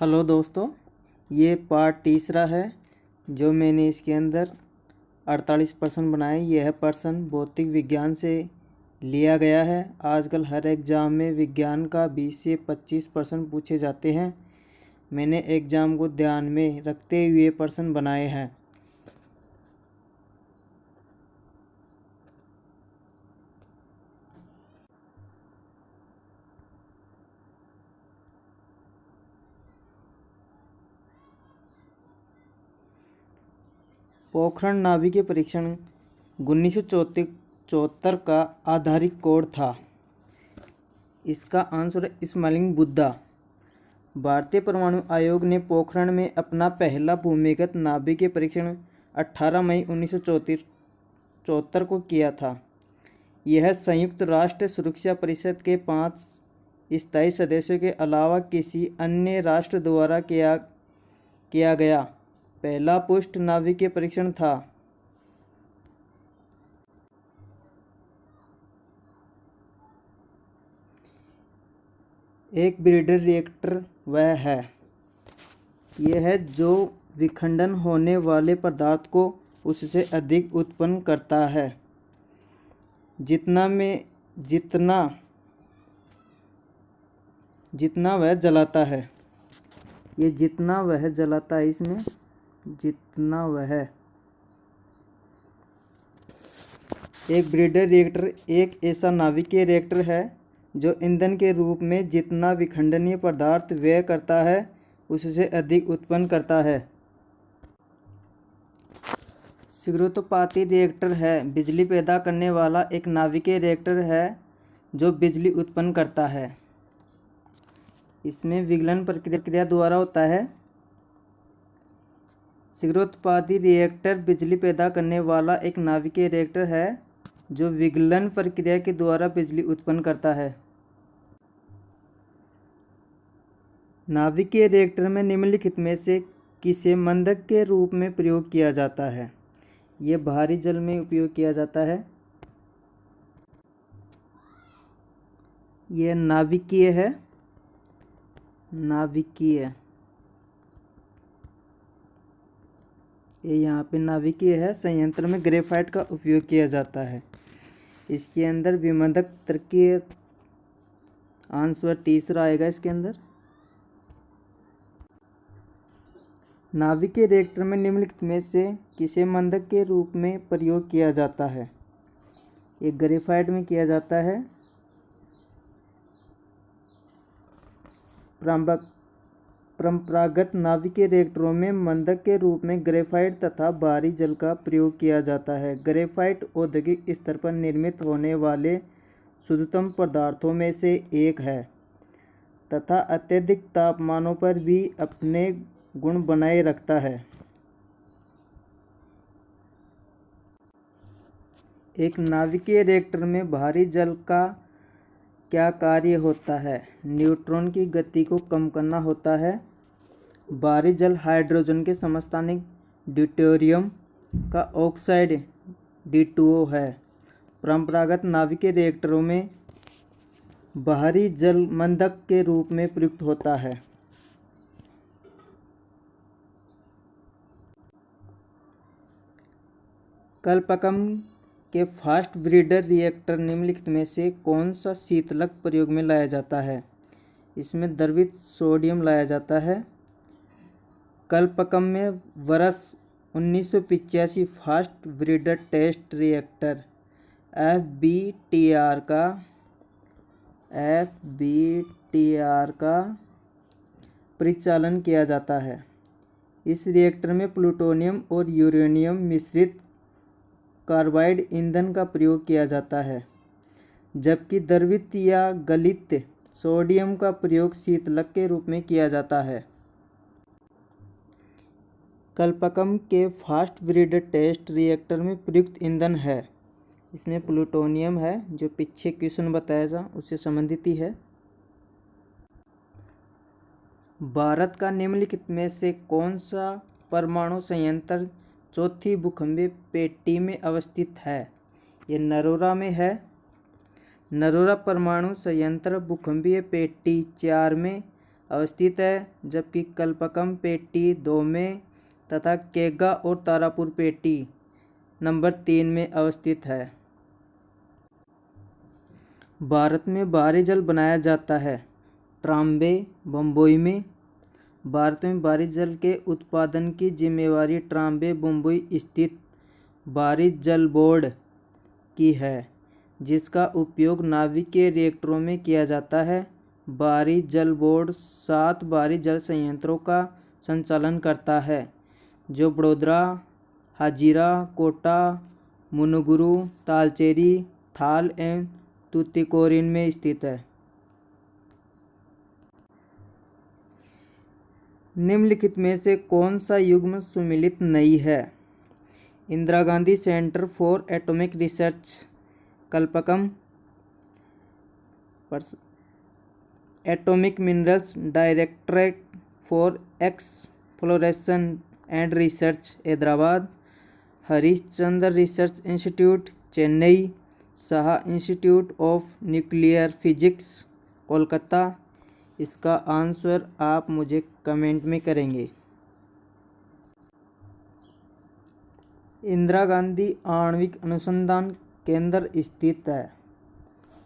Hello दोस्तों, ये part तीसरा है जो मैंने इसके अंदर 48% बनाए। यह प्रश्न भौतिक विज्ञान से लिया गया है। आजकल हर एग्ज़ाम में विज्ञान का 20 से 25% पूछे जाते हैं। मैंने एग्ज़ाम को ध्यान में रखते हुए प्रश्न बनाए हैं। पोखरण नाभिकीय परीक्षण 1974 का आधारित कोड था। इसका आंसर है स्मैलिंग बुद्धा। भारतीय परमाणु आयोग ने पोखरण में अपना पहला भूमिगत नाभिकीय परीक्षण 18 मई 1974 को किया था। यह संयुक्त राष्ट्र सुरक्षा परिषद के 5 स्थायी सदस्यों के अलावा किसी अन्य राष्ट्र द्वारा किया गया पहला पुष्ट नाभिकीय परीक्षण था। एक ब्रीडर रिएक्टर वह है यह है जो विखंडन होने वाले पदार्थ को उससे अधिक उत्पन्न करता है जितना वह जलाता है। ये जितना वह जलाता है, इसमें जितना वह। एक ब्रीडर रिएक्टर एक ऐसा नाभिकीय रिएक्टर है जो ईंधन के रूप में जितना विखंडनीय पदार्थ व्यय करता है उससे अधिक उत्पन्न करता है। शीघ्रोत्पाती रिएक्टर है बिजली पैदा करने वाला एक नाभिकीय रिएक्टर है जो बिजली उत्पन्न करता है। इसमें विगलन प्रक्रिया द्वारा होता है। शीघ्रोत्पादी रिएक्टर बिजली पैदा करने वाला एक नाभिकीय रिएक्टर है जो विगलन प्रक्रिया के द्वारा बिजली उत्पन्न करता है। नाभिकीय रिएक्टर में निम्नलिखित में से किसे मंदक के रूप में प्रयोग किया जाता है? यह भारी जल में उपयोग किया जाता है। यह नाभिकीय है। ये यहाँ पे नाभिकीय है। संयंत्र में ग्रेफाइट का उपयोग किया जाता है। इसके अंदर विमंदक तरकीय आंसर तीसरा आएगा। इसके अंदर नाभिकीय रिएक्टर में निम्नलिखित में से किसे मंदक के रूप में प्रयोग किया जाता है? एक ग्रेफाइट में किया जाता है। परंपरागत नाभिकीय रिएक्टरों में मंदक के रूप में ग्रेफाइट तथा भारी जल का प्रयोग किया जाता है। ग्रेफाइट औद्योगिक स्तर पर निर्मित होने वाले शुद्धतम पदार्थों में से एक है तथा अत्यधिक तापमानों पर भी अपने गुण बनाए रखता है। एक नाभिकीय रिएक्टर में भारी जल का क्या कार्य होता है? न्यूट्रॉन की गति को कम करना होता है। भारी जल हाइड्रोजन के समस्थानिक ड्यूटेरियम का ऑक्साइड D2O है। परंपरागत नाभिकीय रिएक्टरों में भारी जल मंदक के रूप में प्रयुक्त होता है। कल्पकम के फास्ट ब्रीडर रिएक्टर निम्नलिखित में से कौन सा शीतलक प्रयोग में लाया जाता है? इसमें द्रवित सोडियम लाया जाता है। कल्पकम में वर्ष 1985 fast breeder test reactor FBTR का परिचालन किया जाता है। इस रिएक्टर में प्लूटोनियम और यूरेनियम मिश्रित कार्बाइड ईंधन का प्रयोग किया जाता है, जबकि द्रवित या गलित सोडियम का प्रयोग शीतलक के रूप में किया जाता है। कल्पकम के फास्ट ब्रीडर टेस्ट रिएक्टर में प्रयुक्त ईंधन है। इसमें प्लूटोनियम है जो पीछे क्वेश्चन बताया था उससे संबंधित ही है। भारत का निम्नलिखित में से कौन सा परमाणु संयंत्र चौथी भूखंडीय पेटी में अवस्थित है? ये नरोरा में है। नरोरा परमाणु संयंत्र भूखंडीय पेटी 4 में अवस्थित है, जबकि कल्पकम पेटी 2 में तथा केगा और तारापुर पेटी नंबर 3 में अवस्थित है। भारत में बाहरी जल बनाया जाता है ट्राम्बे बम्बोई में। भारत में बाहरी जल के उत्पादन की जिम्मेवारी ट्राम्बे बम्बोई स्थित बाहरी जल बोर्ड की है, जिसका उपयोग नाभिकीय रिएक्टरों में किया जाता है। बाहरी जल बोर्ड 7 बाहरी जल संयंत्रों का संचालन करता है, जो बड़ोदरा, हाजीरा, कोटा, मुनुगुरु, तालचेरी, थाल एवं तूतीकोरिन में स्थित है। निम्नलिखित में से कौन सा युग्म सुमेलित नहीं है? Indira Gandhi centre for atomic research Kalpakkam, atomic minerals directorate for exploration and research Hyderabad, Harishchandra research institute Chennai, Saha institute of nuclear physics Kolkata. इसका आंसर आप मुझे कमेंट में करेंगे। इंदिरा गांधी आणविक अनुसंधान केंद्र स्थित है,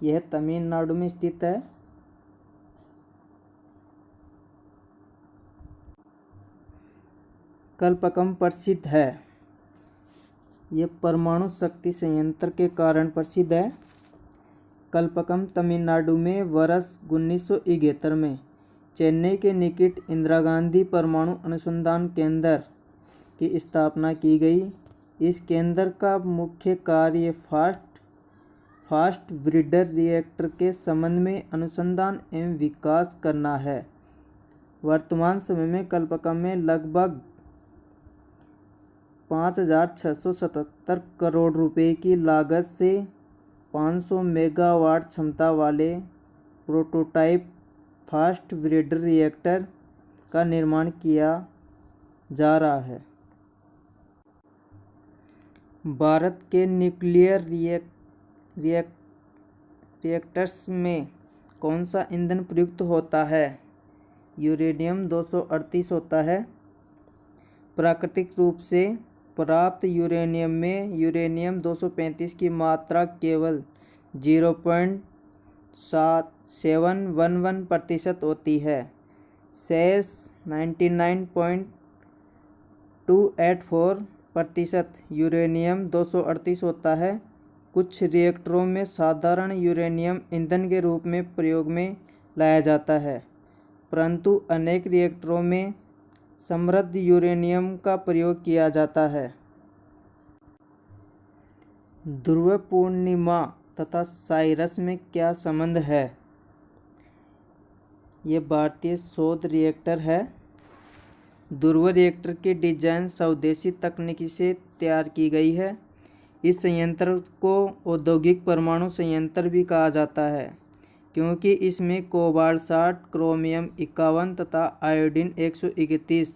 यह तमिलनाडु में स्थित है। कल्पकम प्रसिद्ध है, यह परमाणु शक्ति संयंत्र के कारण प्रसिद्ध है। कल्पकम तमिलनाडु में वर्ष 1971 में चेन्नई के निकट इंदिरा गांधी परमाणु अनुसंधान केंद्र की स्थापना की गई। इस केंद्र का मुख्य कार्य फास्ट ब्रीडर रिएक्टर के संबंध में अनुसंधान एवं विकास करना है। वर्तमान समय में कल्पकम में लगभग 5,677 करोड़ रुपए की लागत से 500 मेगावाट क्षमता वाले प्रोटोटाइप फास्ट ब्रीडर रिएक्टर का निर्माण किया जा रहा है। भारत के न्यूक्लियर रिएक्टर्स में कौन सा ईंधन प्रयुक्त होता है? यूरेनियम 238 होता है। प्राकृतिक रूप से प्राप्त यूरेनियम में यूरेनियम 235 की मात्रा केवल 0.711% होती है। शेष 99.284% यूरेनियम 238 होता है। कुछ रिएक्टरों में साधारण यूरेनियम ईंधन के रूप में प्रयोग में लाया जाता है, परंतु अनेक रिएक्टरों में समृद्ध यूरेनियम का प्रयोग किया जाता है। ध्रुव पूर्णिमा तथा साइरस में क्या संबंध है? ये भारतीय शोध रिएक्टर है। ध्रुव रिएक्टर की डिजाइन स्वदेशी तकनीकी से तैयार की गई है। इस संयंत्र को औद्योगिक परमाणु संयंत्र भी कहा जाता है, क्योंकि इसमें कोबाल्ट 60, क्रोमियम 51 तथा आयोडीन 131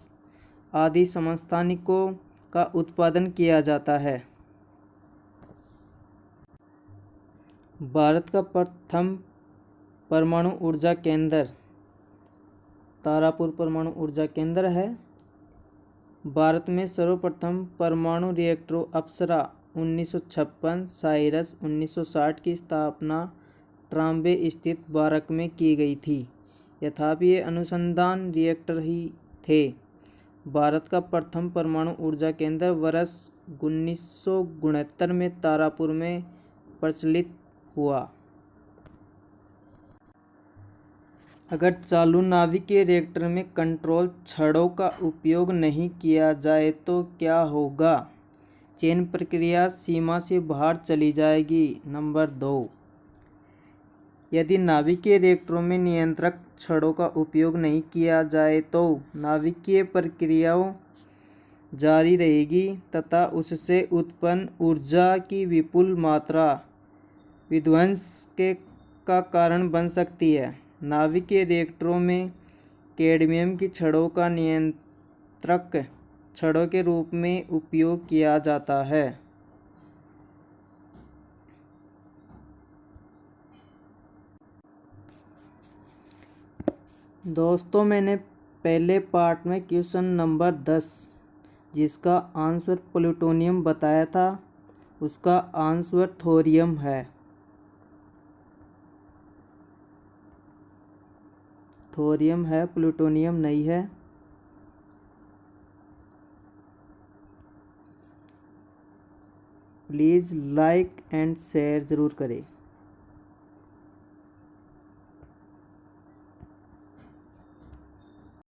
आदि समस्थानिकों का उत्पादन किया जाता है। भारत का प्रथम परमाणु ऊर्जा केंद्र तारापुर परमाणु ऊर्जा केंद्र है। भारत में सर्वप्रथम परमाणु रिएक्टरों अप्सरा 1956, साइरस 1960 की स्थापना ट्राम्बे स्थित बारक में की गई थी। यद्यपि ये अनुसंधान रिएक्टर ही थे। भारत का प्रथम परमाणु ऊर्जा केंद्र वर्ष 1969 में तारापुर में प्रचलित हुआ। अगर चालू नाभिकीय रिएक्टर में कंट्रोल छड़ों का उपयोग नहीं किया जाए तो क्या होगा? चयन प्रक्रिया सीमा से बाहर चली जाएगी। नंबर 2, यदि नाभिकीय रिएक्टरों में नियंत्रक छड़ों का उपयोग नहीं किया जाए तो नाभिकीय प्रक्रियाओं जारी रहेगी तथा उससे उत्पन्न ऊर्जा की विपुल मात्रा विध्वंस का कारण बन सकती है। नाभिकीय रिएक्टरों में कैडमियम की छड़ों का नियंत्रक छड़ों के रूप में उपयोग किया जाता है। दोस्तों मैंने पहले पार्ट में क्वेश्चन नंबर 10 जिसका आंसर प्लूटोनियम बताया था, उसका आंसर थोरियम है। थोरियम है, प्लूटोनियम नहीं है। प्लीज़ लाइक एंड शेयर ज़रूर करें।